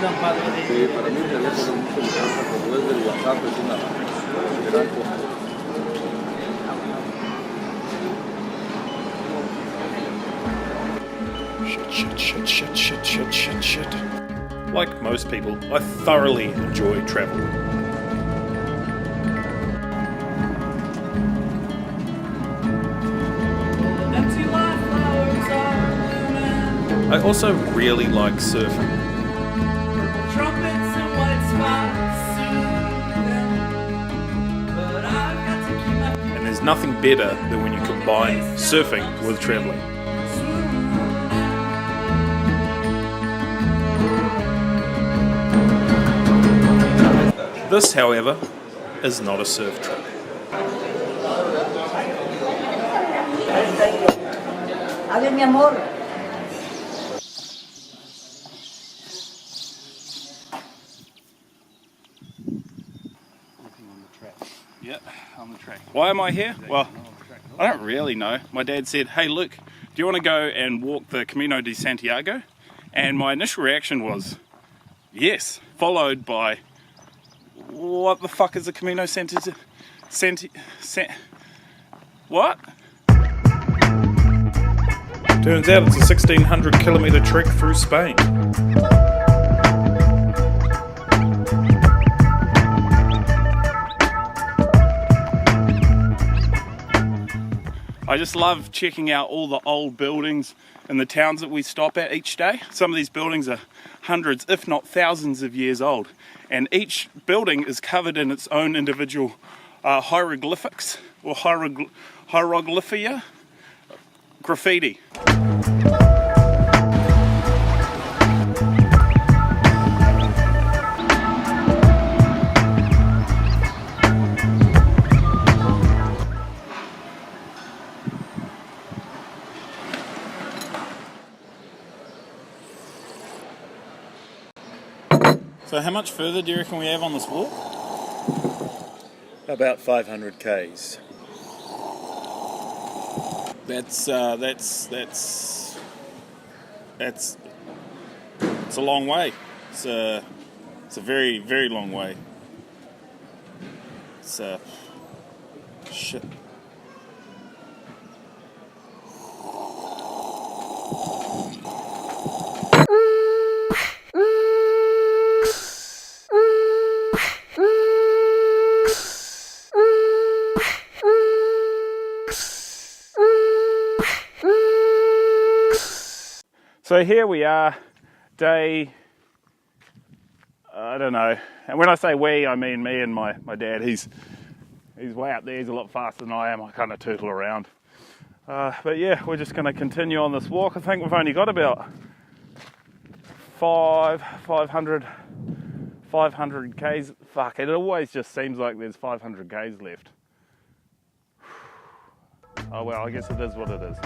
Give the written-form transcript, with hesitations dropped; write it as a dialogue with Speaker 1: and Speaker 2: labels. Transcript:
Speaker 1: Sí, para mí el teléfono es mucho mejor, como es del WhatsApp, es una gran cosa.
Speaker 2: Shit. Like most people, I thoroughly enjoy travel. I also really like surfing. And there's nothing better than when you combine surfing with traveling. This, however, is not a surf trip.
Speaker 3: Adiós, mi amor.
Speaker 2: Yeah, on the track. Why am I here? Well, I don't really know. My dad said, hey Luke, do you want to go and walk the Camino De Santiago? And my initial reaction was, yes, followed by, what the fuck is the Camino what? Turns out it's a 1600 kilometre trek through Spain. I just love checking out all the old buildings in the towns that we stop at each day. Some of these buildings are hundreds, if not thousands of years old. And each building is covered in its own individual hieroglyphics, or hieroglyphia, graffiti. So how much further do you reckon we have on this walk?
Speaker 4: About 500 k's.
Speaker 2: It's a long way. It's a very, very long way. It's shit. So here we are, day, I don't know, and when I say we, I mean me and my dad. He's way out there, he's a lot faster than I am. I kind of tootle around. But yeah, we're just going to continue on this walk. I think we've only got about 500 k's. Fuck, it always just seems like there's 500 k's left. Oh well, I guess it is what it is.